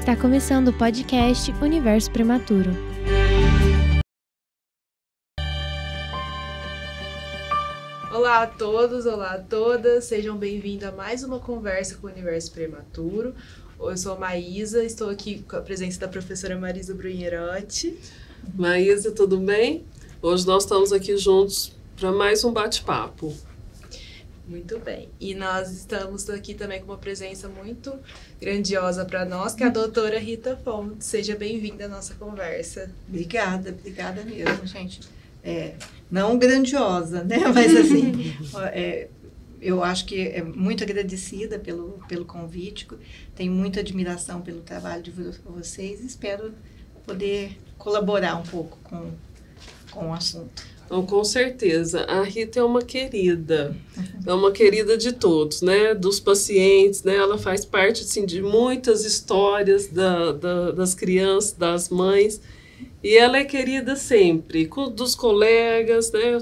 Está começando o podcast Universo Prematuro. Olá a todos, olá a todas, sejam bem-vindos a mais uma conversa com o Universo Prematuro. Eu sou a Maísa, estou aqui com a presença da professora Marisa Brunherotti. Maísa, tudo bem? Hoje nós estamos aqui juntos para mais um bate-papo. Muito bem. E nós estamos aqui também com uma presença muito grandiosa para nós, que é a doutora Rita Fontes. Seja bem-vinda à nossa conversa. Obrigada mesmo, gente. Não grandiosa, né? Mas assim, eu acho que é muito agradecida pelo convite, tenho muita admiração pelo trabalho de vocês e espero poder colaborar um pouco com o assunto. Então, com certeza, a Rita é uma querida de todos, né? Dos pacientes, né? Ela faz parte, assim, de muitas histórias das crianças, das mães, e ela é querida sempre, dos colegas, né?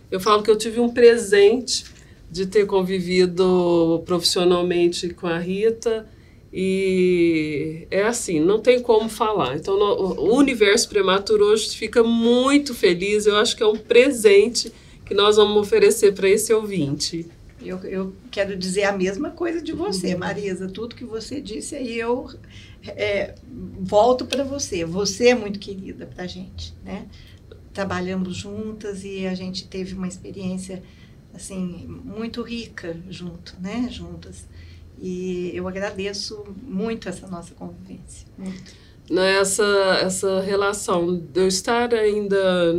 Eu falo que eu tive um presente de ter convivido profissionalmente com a Rita, e é assim, não tem como falar. Então, o Universo Prematuro hoje fica muito feliz. Eu acho que é um presente que nós vamos oferecer para esse ouvinte. Eu quero dizer a mesma coisa de você, Marisa. Tudo que você disse aí, eu volto para você. Você é muito querida para a gente, né? Trabalhamos juntas e a gente teve uma experiência, assim, muito rica juntas. E eu agradeço muito essa nossa convivência, muito. Essa relação de eu estar ainda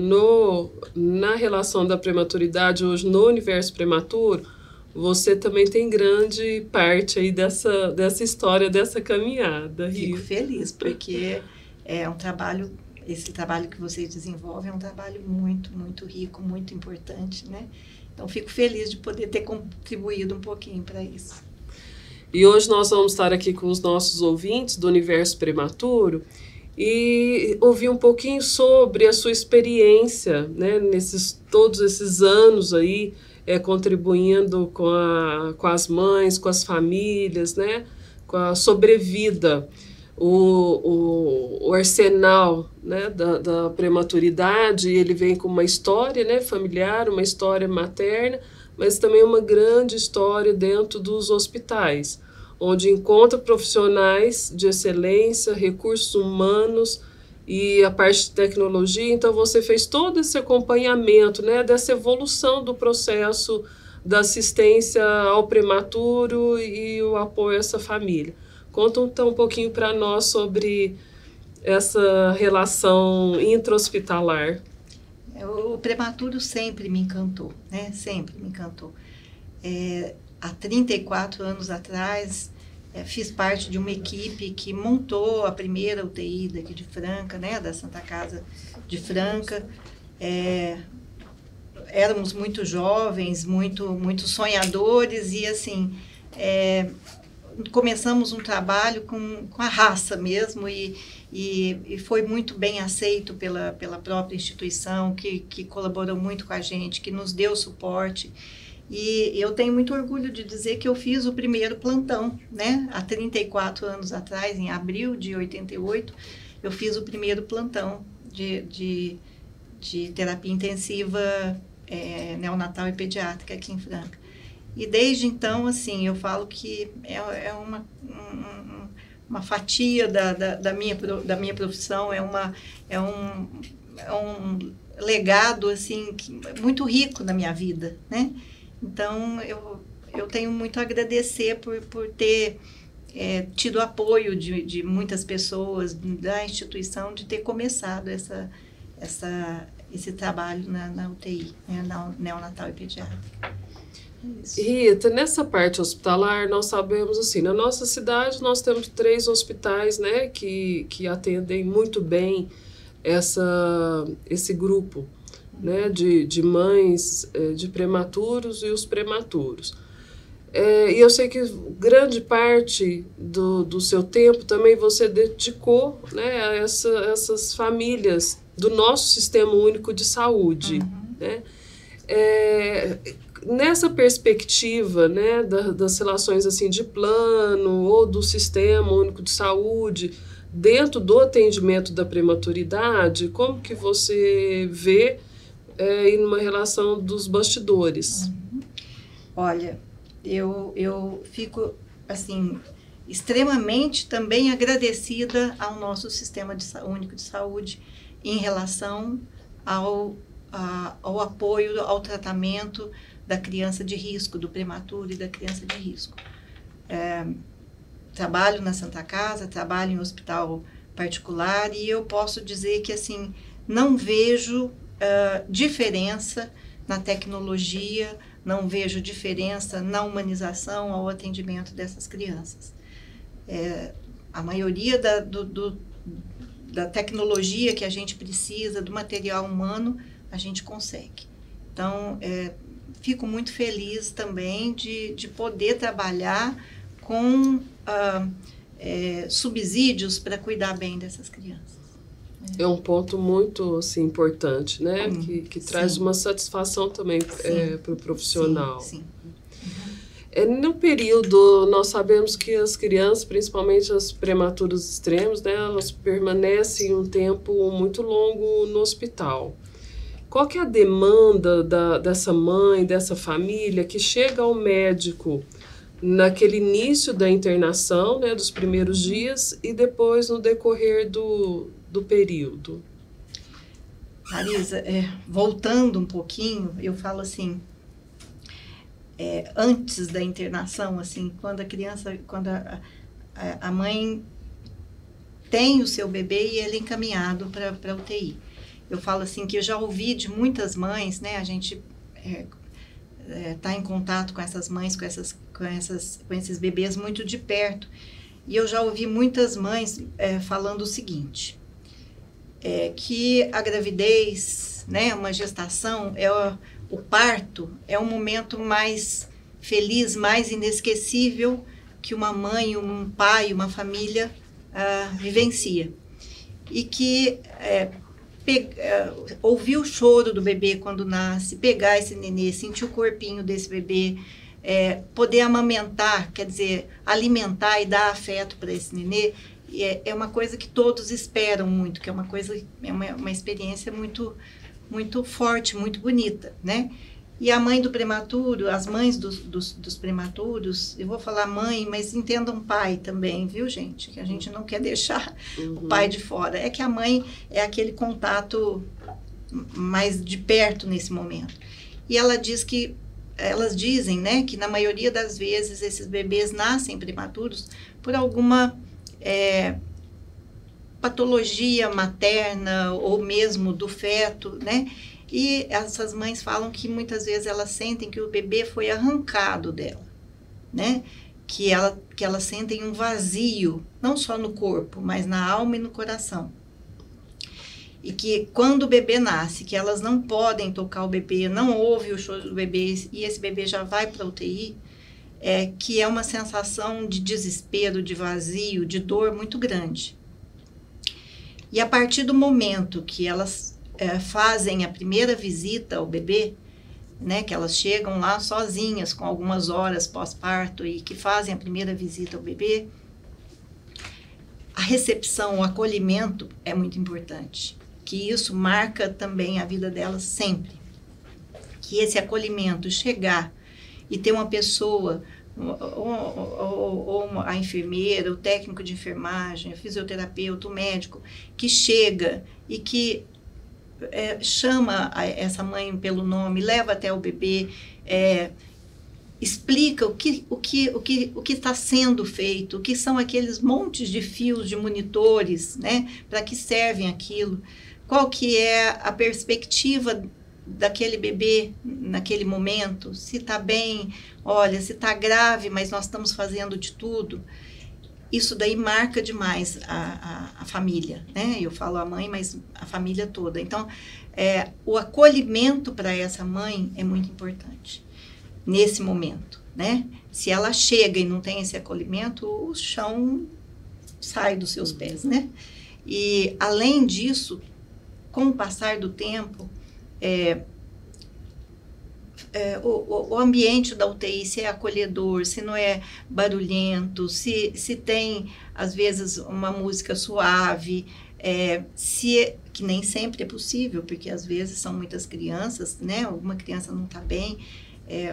na relação da prematuridade hoje no Universo Prematuro, você também tem grande parte aí dessa história, dessa caminhada. Fico feliz, porque é um trabalho, esse trabalho que vocês desenvolvem é um trabalho muito, muito rico, muito importante, né? Então, fico feliz de poder ter contribuído um pouquinho para isso. E hoje nós vamos estar aqui com os nossos ouvintes do Universo Prematuro e ouvir um pouquinho sobre a sua experiência, né, todos esses anos aí, contribuindo com as mães, com as famílias, né, com a sobrevida, o arsenal, né, da prematuridade. Ele vem com uma história, né, familiar, uma história materna, mas também uma grande história dentro dos hospitais, onde encontra profissionais de excelência, recursos humanos e a parte de tecnologia. Então, você fez todo esse acompanhamento, né, dessa evolução do processo da assistência ao prematuro e o apoio a essa família. Conta então um pouquinho para nós sobre essa relação intra-hospitalar. O prematuro sempre me encantou, né? Sempre me encantou. Há 34 anos atrás, fiz parte de uma equipe que montou a primeira UTI daqui de Franca, né? Da Santa Casa de Franca. Éramos muito jovens, muito sonhadores e, assim, começamos um trabalho com a raça mesmo e foi muito bem aceito pela própria instituição, que colaborou muito com a gente, que nos deu suporte. E eu tenho muito orgulho de dizer que eu fiz o primeiro plantão, né? Há 34 anos atrás, em abril de 88, eu fiz o primeiro plantão de terapia intensiva neonatal e pediátrica aqui em Franca. E desde então, assim, eu falo que é uma fatia da minha profissão, é um legado, assim, muito rico na minha vida, né? Então, eu tenho muito a agradecer por ter tido apoio de muitas pessoas da instituição, de ter começado esse trabalho na UTI, né, na neonatal e pediátrica. Rita, nessa parte hospitalar, nós sabemos assim, na nossa cidade nós temos 3 hospitais, né, que atendem muito bem esse grupo, né, de mães, de prematuros e os prematuros. E eu sei que grande parte do seu tempo também você dedicou, né, a essas famílias do nosso Sistema Único de Saúde, né? nessa perspectiva, né, das relações assim de plano ou do Sistema Único de Saúde, dentro do atendimento da prematuridade, como que você vê em uma relação dos bastidores? Olha, eu fico, assim, extremamente também agradecida ao nosso Sistema Único de Saúde em relação ao apoio ao tratamento da criança de risco, do prematuro e da criança de risco. Trabalho na Santa Casa, trabalho em hospital particular e eu posso dizer que, assim, não vejo diferença na tecnologia, não vejo diferença na humanização ao atendimento dessas crianças. A maioria da tecnologia que a gente precisa, do material humano, a gente consegue. Então, fico muito feliz também de poder trabalhar com subsídios para cuidar bem dessas crianças. É um ponto muito assim, importante, né? Que traz uma satisfação também para o profissional. Sim. No período, nós sabemos que as crianças, principalmente as prematuras extremos, né, elas permanecem um tempo muito longo no hospital. Qual que é a demanda dessa mãe, dessa família, que chega ao médico naquele início da internação, né, dos primeiros dias, e depois no decorrer do período? Marisa, voltando um pouquinho, eu falo assim, antes da internação, assim, quando a mãe tem o seu bebê e ele é encaminhado para a UTI. Eu falo assim que eu já ouvi de muitas mães, né, a gente tá em contato com essas mães, com esses bebês muito de perto, e eu já ouvi muitas mães falando o seguinte, que a gravidez, né, uma gestação, o parto é um momento mais feliz, mais inesquecível que uma mãe, um pai, uma família vivencia. E que ouvir o choro do bebê quando nasce, pegar esse nenê, sentir o corpinho desse bebê, poder amamentar, quer dizer, alimentar e dar afeto para esse nenê, é uma coisa que todos esperam muito, que é uma experiência muito, muito forte, muito bonita, né? E a mãe do prematuro, as mães dos prematuros, eu vou falar mãe, mas entendam pai também, viu, gente? Que a gente não quer deixar o pai de fora. É que a mãe é aquele contato mais de perto nesse momento. E elas dizem, né, que na maioria das vezes esses bebês nascem prematuros por alguma patologia materna ou mesmo do feto, né? E essas mães falam que muitas vezes elas sentem que o bebê foi arrancado dela, né? Que elas sentem um vazio, não só no corpo, mas na alma e no coração. E que quando o bebê nasce, que elas não podem tocar o bebê, não ouvem o choro do bebê e esse bebê já vai para a UTI, que é uma sensação de desespero, de vazio, de dor muito grande. E a partir do momento que elas fazem a primeira visita ao bebê, né, que elas chegam lá sozinhas, com algumas horas pós-parto, e que fazem a primeira visita ao bebê, a recepção, o acolhimento é muito importante, que isso marca também a vida delas sempre. Que esse acolhimento chegar e ter uma pessoa, ou a enfermeira, o técnico de enfermagem, o fisioterapeuta, o médico, que chega e que chama essa mãe pelo nome, leva até o bebê, explica o que está sendo feito, o que são aqueles montes de fios de monitores, né, para que servem aquilo, qual que é a perspectiva daquele bebê naquele momento, se está bem, olha, se está grave, mas nós estamos fazendo de tudo. Isso daí marca demais a família, né? Eu falo a mãe, mas a família toda. Então, o acolhimento para essa mãe é muito importante nesse momento, né? Se ela chega e não tem esse acolhimento, o chão sai dos seus pés, né? E, além disso, com o passar do tempo, o ambiente da UTI, se é acolhedor, se não é barulhento, se tem, às vezes, uma música suave, que nem sempre é possível, porque às vezes são muitas crianças, né? Alguma criança não está bem,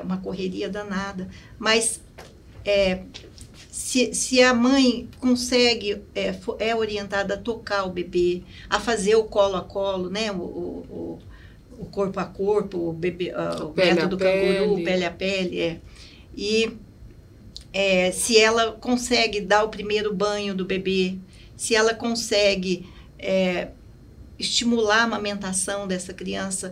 uma correria danada. Mas se a mãe consegue, é orientada a tocar o bebê, a fazer o colo a colo, né? O corpo a corpo, o bebê, o método canguru, pele a pele, e se ela consegue dar o primeiro banho do bebê, se ela consegue estimular a amamentação dessa criança,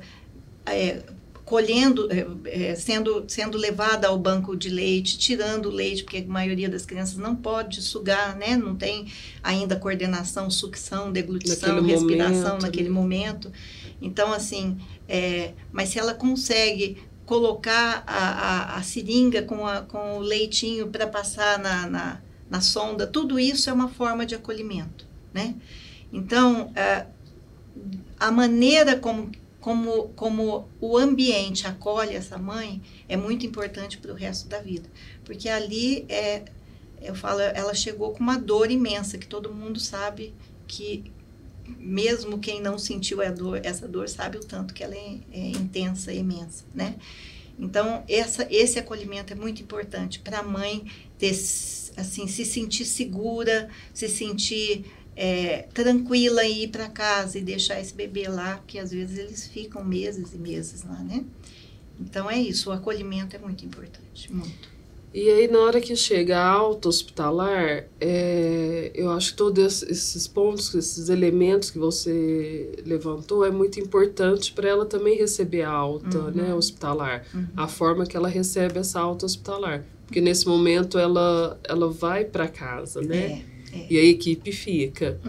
sendo levada ao banco de leite, tirando o leite, porque a maioria das crianças não pode sugar, né? Não tem ainda coordenação, sucção, deglutição, naquele respiração momento, naquele momento. Então, assim, mas se ela consegue colocar a seringa com o leitinho para passar na sonda, tudo isso é uma forma de acolhimento, né? Então, a maneira como o ambiente acolhe essa mãe é muito importante para o resto da vida. Porque ali, eu falo, ela chegou com uma dor imensa, que todo mundo sabe que, mesmo quem não sentiu essa dor, sabe o tanto que ela é intensa, imensa, né? Então, esse acolhimento é muito importante para a mãe assim, se sentir segura, se sentir tranquila em ir para casa e deixar esse bebê lá, porque às vezes eles ficam meses e meses lá, né? Então, é isso, o acolhimento é muito importante, muito. E aí, na hora que chega a alta hospitalar, eu acho que todos esses pontos, esses elementos que você levantou, é muito importante para ela também receber a alta, né, hospitalar. A forma que ela recebe essa alta hospitalar. Porque nesse momento ela vai para casa, né? E a equipe fica.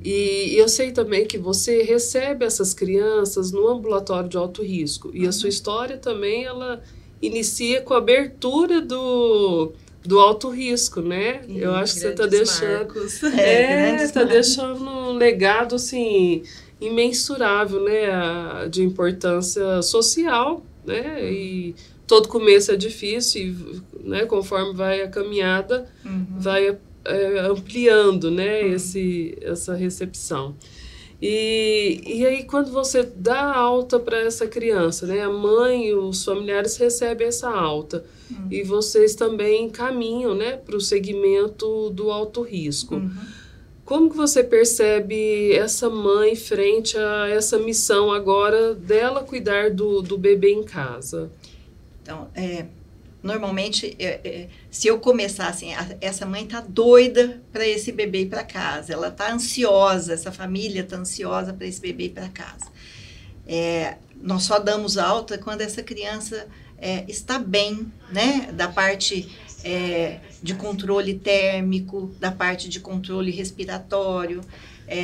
E eu sei também que você recebe essas crianças no ambulatório de alto risco. E a sua história também, ela inicia com a abertura do alto risco, né? Eu acho que você está deixando... está deixando um legado, assim, imensurável, né? De importância social, né? E todo começo é difícil, e, né? Conforme vai a caminhada, vai ampliando, né? Essa recepção. E aí, quando você dá alta para essa criança, né, a mãe e os familiares recebem essa alta, e vocês também caminham, né, para o segmento do alto risco. Como que você percebe essa mãe frente a essa missão agora dela cuidar do bebê em casa? Então, normalmente, se eu começar assim, essa mãe está doida para esse bebê ir para casa, ela está ansiosa, essa família está ansiosa para esse bebê ir para casa. Nós só damos alta quando essa criança está bem, né? Da parte de controle térmico, da parte de controle respiratório,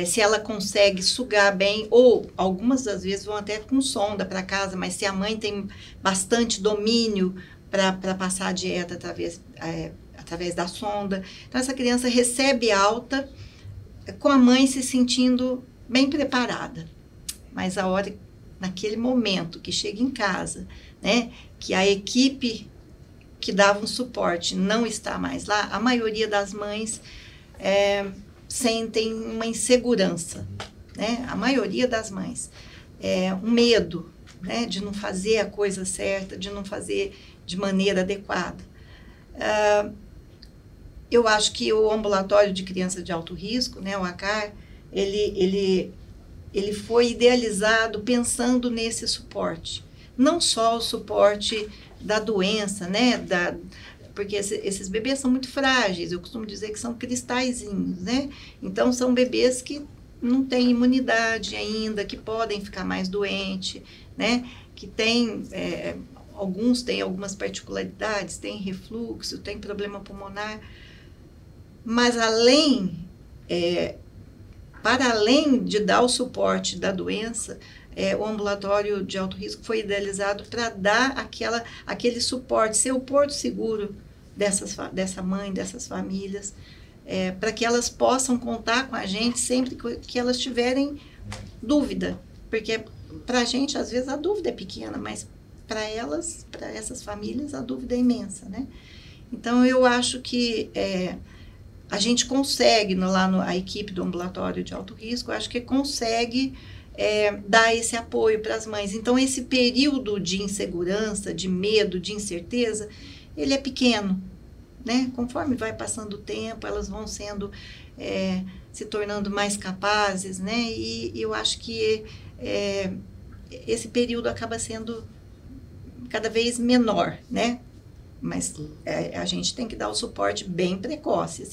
se ela consegue sugar bem, ou algumas das vezes vão até com sonda para casa, mas se a mãe tem bastante domínio para passar a dieta através da sonda. Então, essa criança recebe alta com a mãe se sentindo bem preparada. Mas naquele momento que chega em casa, né, que a equipe que dava um suporte não está mais lá, a maioria das mães sentem uma insegurança, né? A maioria das mães. Um medo, né, de não fazer a coisa certa, de não fazer de maneira adequada. Eu acho que o ambulatório de crianças de alto risco, né, o ACAR, ele foi idealizado pensando nesse suporte. Não só o suporte da doença, né, porque esses bebês são muito frágeis, eu costumo dizer que são cristalzinhos, né? Então, são bebês que não têm imunidade ainda, que podem ficar mais doentes, né? Que têm... alguns têm algumas particularidades, têm refluxo, têm problema pulmonar, mas para além de dar o suporte da doença, o ambulatório de alto risco foi idealizado para dar aquele suporte, ser o porto seguro dessa mãe, dessas famílias, para que elas possam contar com a gente sempre que elas tiverem dúvida, porque para a gente, às vezes, a dúvida é pequena, mas para elas, para essas famílias, a dúvida é imensa, né? Então, eu acho que a gente consegue, a equipe do ambulatório de alto risco, acho que consegue dar esse apoio para as mães. Então, esse período de insegurança, de medo, de incerteza, ele é pequeno, né? Conforme vai passando o tempo, elas vão sendo, se tornando mais capazes, né? E eu acho que esse período acaba sendo cada vez menor, né? Mas a gente tem que dar o suporte bem precoce,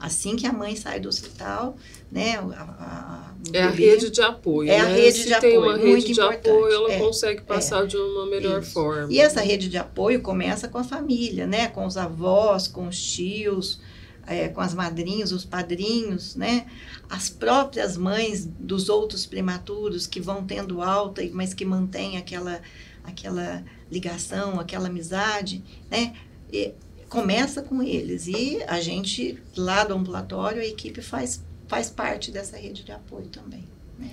assim que a mãe sai do hospital, né? A rede de apoio, a rede de apoio, tem uma rede de importante. apoio, ela consegue passar de uma melhor forma. E essa rede de apoio começa com a família, né? Com os avós, com os tios, com as madrinhas, os padrinhos, né? As próprias mães dos outros prematuros que vão tendo alta, mas que mantêm aquela ligação, aquela amizade, né? E começa com eles. E a gente, lá do ambulatório, a equipe faz parte dessa rede de apoio também, né?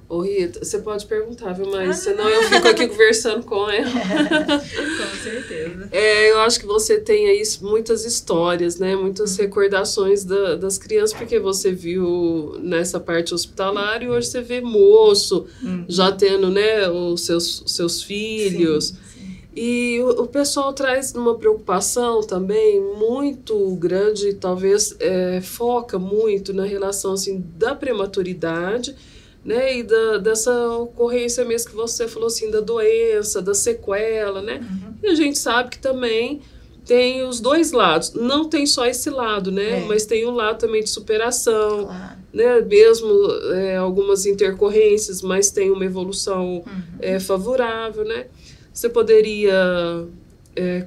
Ô Rita, você pode perguntar, viu, mas senão eu fico aqui conversando com ela. Com certeza. Eu acho que você tem aí muitas histórias, né? Muitas recordações das crianças, porque você viu nessa parte hospitalar e hoje você vê moço já tendo, né, os seus filhos. Sim. E o pessoal traz uma preocupação também muito grande, talvez foca muito na relação assim, da prematuridade, né, e dessa ocorrência mesmo que você falou assim, da doença, da sequela, né? E a gente sabe que também tem os dois lados, não tem só esse lado, né? Mas tem o lado também de superação, Claro. né? Mesmo algumas intercorrências, mas tem uma evolução favorável, né? Você poderia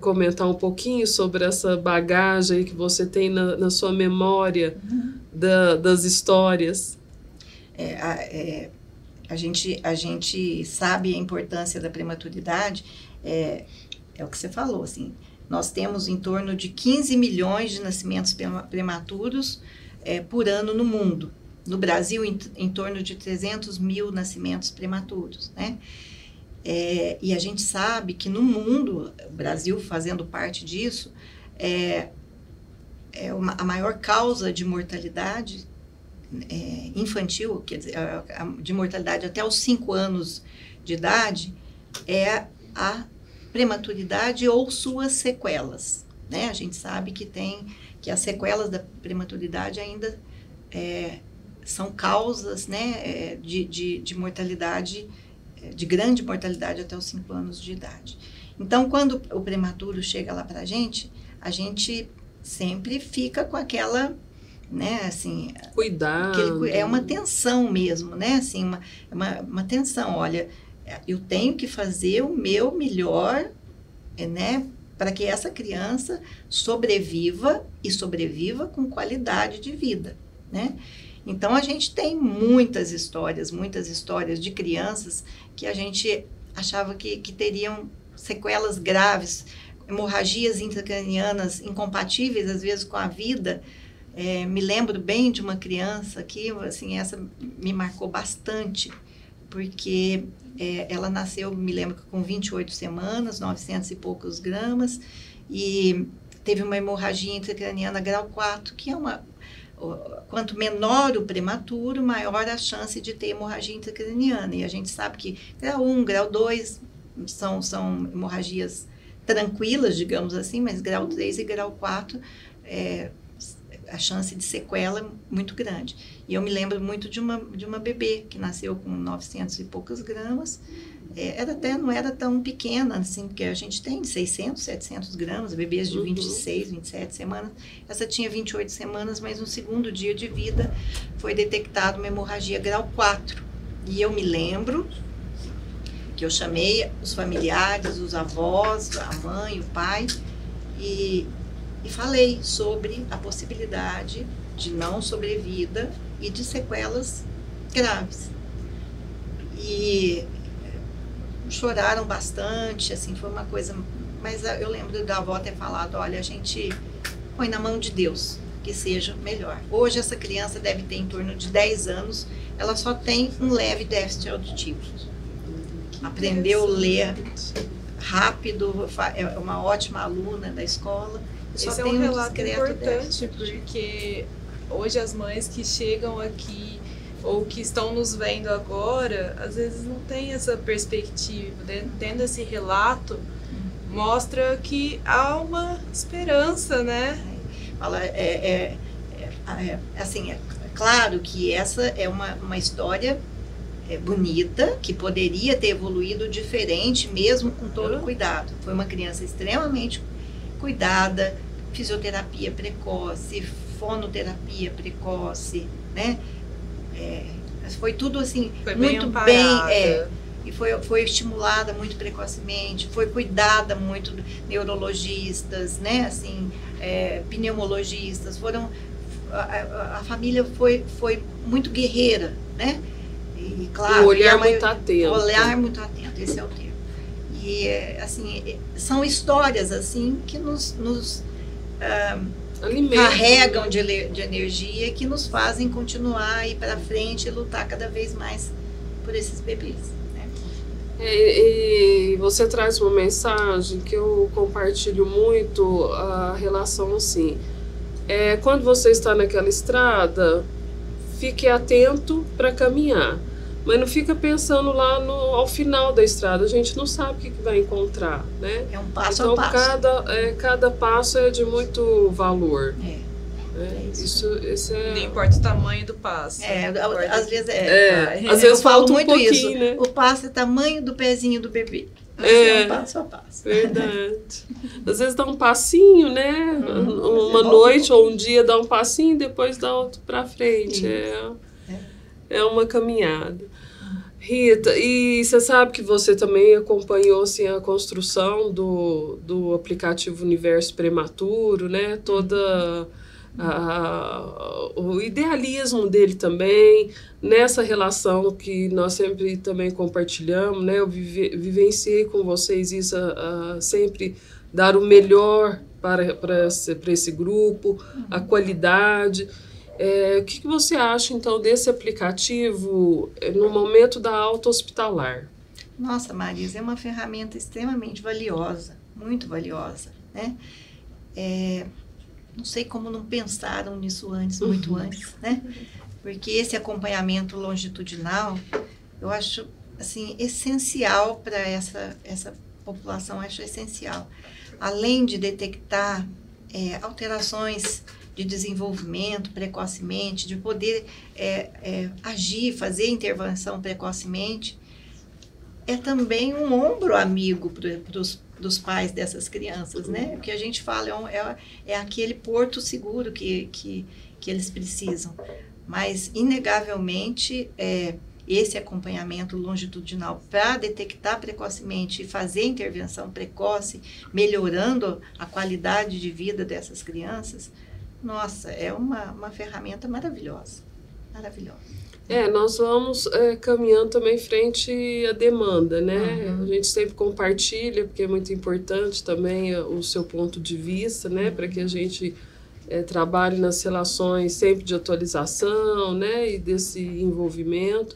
comentar um pouquinho sobre essa bagagem aí que você tem na sua memória das histórias? A gente sabe a importância da prematuridade, é o que você falou, assim, nós temos em torno de 15 milhões de nascimentos prematuros por ano no mundo. No Brasil, em torno de 300 mil nascimentos prematuros, né? E a gente sabe que no mundo, o Brasil fazendo parte disso, a maior causa de mortalidade infantil, quer dizer, de mortalidade até os 5 anos de idade, é a prematuridade ou suas sequelas, né? A gente sabe que as sequelas da prematuridade ainda são causas, né, de mortalidade, de grande mortalidade até os 5 anos de idade. Então, quando o prematuro chega lá para a gente sempre fica com aquela, né, assim, cuidado, é uma tensão mesmo, né, assim, uma tensão, olha, eu tenho que fazer o meu melhor, né, para que essa criança sobreviva com qualidade de vida, né? Então, a gente tem muitas histórias de crianças que a gente achava que teriam sequelas graves, hemorragias intracranianas incompatíveis, às vezes, com a vida. Me lembro bem de uma criança que, assim, essa me marcou bastante, porque ela nasceu, me lembro, com 28 semanas, 900 e poucos gramas, e teve uma hemorragia intracraniana grau 4, que quanto menor o prematuro, maior a chance de ter hemorragia intracraniana. E a gente sabe que grau 1, grau 2 são hemorragias tranquilas, digamos assim, mas grau 3 e grau 4 a chance de sequela é muito grande. E eu me lembro muito de uma bebê que nasceu com 900 e poucas gramas. Não era tão pequena, assim, porque a gente tem 600, 700 gramas, bebês de 26, 27 semanas. Essa tinha 28 semanas, mas no segundo dia de vida foi detectada uma hemorragia grau 4. E eu me lembro que eu chamei os familiares, os avós, a mãe, o pai, e falei sobre a possibilidade de não sobrevida e de sequelas graves. E choraram bastante, assim, foi uma coisa... Mas eu lembro da avó ter falado, olha, a gente põe na mão de Deus que seja melhor. Hoje essa criança deve ter em torno de 10 anos, ela só tem um leve déficit auditivo. Aprendeu a ler rápido, é uma ótima aluna da escola. Esse é um relato importante, porque hoje as mães que chegam aqui ou que estão nos vendo agora, às vezes não tem essa perspectiva, tendo esse relato, mostra que há uma esperança, né? Assim, é claro que essa é uma história bonita, que poderia ter evoluído diferente, mesmo com todo o cuidado. Foi uma criança extremamente cuidada, fisioterapia precoce, fonoterapia precoce, né? Foi tudo assim, foi muito bem, e foi estimulada muito precocemente, foi cuidada muito de neurologistas, né? Assim, pneumologistas, a família foi muito guerreira, né? E, claro, um olhar muito atento. Olhar muito atento, esse é o termo. E, assim, são histórias, assim, que nos carregam de energia, que nos fazem continuar a ir para frente e lutar cada vez mais por esses bebês. Né? E você traz uma mensagem que eu compartilho muito, a relação assim. Quando você está naquela estrada, fique atento para caminhar. Mas não fica pensando lá ao final da estrada, a gente não sabe o que vai encontrar, né? É um passo então, a passo. Cada passo é de muito valor. Isso não importa o tamanho do passo. Às vezes às vezes falta muito pouquinho, isso. Né? O passo é o tamanho do pezinho do bebê. É um passo a passo. Verdade. Às vezes dá um passinho, né? Uma noite ou um dia dá um passinho, depois dá outro para frente. É uma caminhada. Rita, e você sabe que você também acompanhou assim, a construção do aplicativo Universo Prematuro, né? Toda o idealismo dele também, nessa relação que nós sempre também compartilhamos, né? Eu vivenciei com vocês isso, sempre dar o melhor para esse grupo, a qualidade. O que você acha, então, desse aplicativo no momento da alta hospitalar? Nossa, Marisa, é uma ferramenta extremamente valiosa, muito valiosa, né? Não sei como não pensaram nisso antes, muito antes, né? Porque esse acompanhamento longitudinal, eu acho, assim, essencial para essa população, acho essencial. Além de detectar alterações de desenvolvimento precocemente, de poder agir, fazer intervenção precocemente, é também um ombro amigo dos pais dessas crianças, né? O que a gente fala é aquele porto seguro que eles precisam. Mas, inegavelmente, esse acompanhamento longitudinal para detectar precocemente e fazer intervenção precoce, melhorando a qualidade de vida dessas crianças, nossa, é uma ferramenta maravilhosa, maravilhosa. Nós vamos caminhando também frente à demanda, né? A gente sempre compartilha, porque é muito importante também o seu ponto de vista, né? Para que a gente trabalhe nas relações sempre de atualização, né? E desse envolvimento.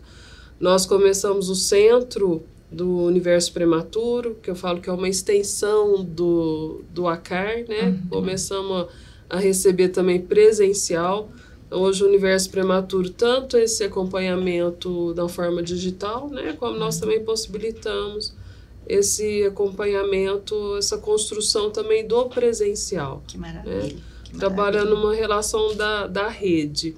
Nós começamos o centro do Universo Prematuro, que eu falo que é uma extensão do ACAR, né? Começamos a receber também presencial. Então, hoje o Universo Prematuro, tanto esse acompanhamento da forma digital, né, como nós também possibilitamos esse acompanhamento, essa construção também do presencial. Que maravilha. Né? Trabalhando numa relação da rede.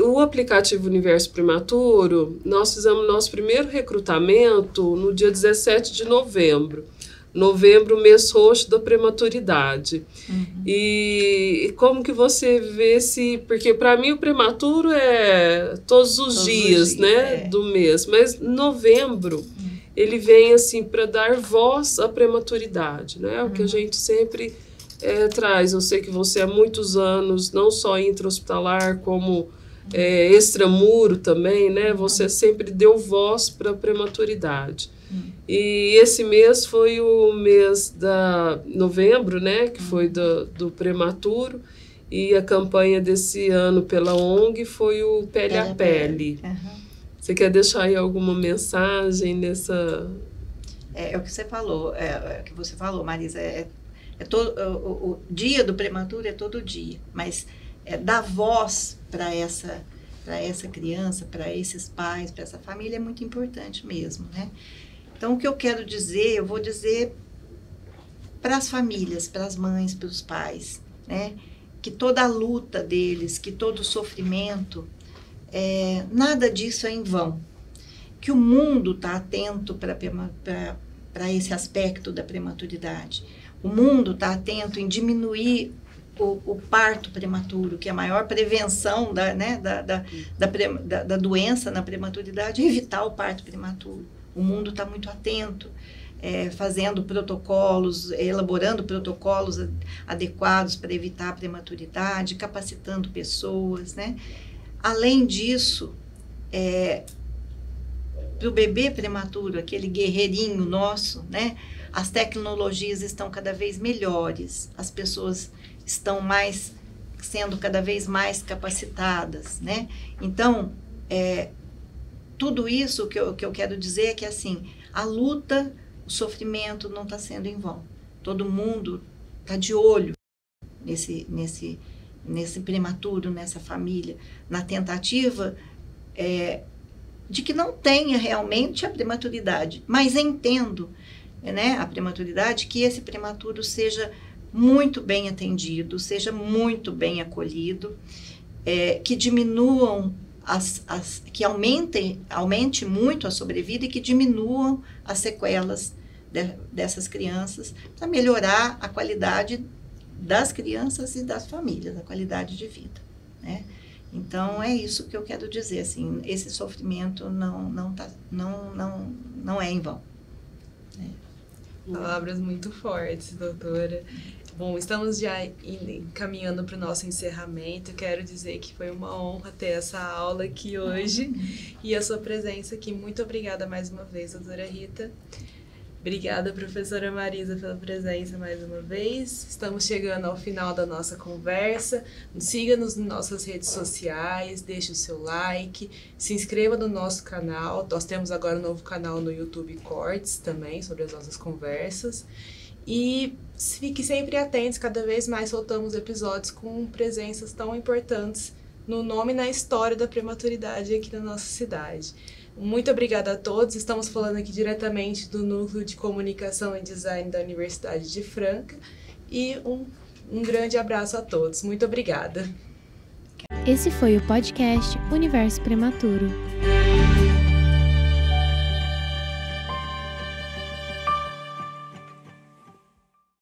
O aplicativo Universo Prematuro, nós fizemos nosso primeiro recrutamento no dia 17 de novembro. Novembro, mês roxo da prematuridade. E como que você vê porque para mim o prematuro é todos os dias, né, do mês, mas novembro ele vem assim para dar voz à prematuridade, né, o que a gente sempre traz. Eu sei que você há muitos anos, não só intra-hospitalar, como extramuro também, né, você sempre deu voz para a prematuridade. E esse mês foi o mês da novembro, né, que foi do prematuro, e a campanha desse ano pela ONG foi o Pele a Pele. Você quer deixar aí alguma mensagem nessa... é o que você falou, Marisa, o dia do prematuro é todo dia, mas dar voz para essa criança, para esses pais, para essa família é muito importante mesmo, né? Então, o que eu quero dizer, eu vou dizer para as famílias, para as mães, para os pais, né? Que toda a luta deles, que todo o sofrimento, nada disso é em vão. Que o mundo está atento para esse aspecto da prematuridade. O mundo está atento em diminuir o parto prematuro, que é a maior prevenção da doença na prematuridade, evitar o parto prematuro. O mundo está muito atento, fazendo protocolos, elaborando protocolos adequados para evitar a prematuridade, capacitando pessoas, né? Além disso, para o bebê prematuro, aquele guerreirinho nosso, né? As tecnologias estão cada vez melhores, as pessoas estão sendo cada vez mais capacitadas, né? Então, tudo isso que eu quero dizer é que, assim, a luta, o sofrimento não está sendo em vão. Todo mundo está de olho nesse prematuro, nessa família, na tentativa de que não tenha realmente a prematuridade, mas entendo, né, a prematuridade, que esse prematuro seja muito bem atendido, seja muito bem acolhido, que diminuam que aumente muito a sobrevida e que diminuam as sequelas dessas crianças, para melhorar a qualidade das crianças e das famílias, a qualidade de vida, né? Então, é isso que eu quero dizer, assim, esse sofrimento não é em vão. Palavras muito fortes, doutora. Bom, estamos já caminhando para o nosso encerramento. Quero dizer que foi uma honra ter essa aula aqui hoje e a sua presença aqui. Muito obrigada mais uma vez, doutora Rita. Obrigada, professora Marisa, pela presença mais uma vez. Estamos chegando ao final da nossa conversa. Siga-nos nas nossas redes sociais, deixe o seu like, se inscreva no nosso canal. Nós temos agora um novo canal no YouTube Cortes também, sobre as nossas conversas. E fique sempre atentos, cada vez mais soltamos episódios com presenças tão importantes no nome e na história da prematuridade aqui na nossa cidade. Muito obrigada a todos. Estamos falando aqui diretamente do Núcleo de Comunicação e Design da Universidade de Franca. E um grande abraço a todos. Muito obrigada. Esse foi o podcast Universo Prematuro.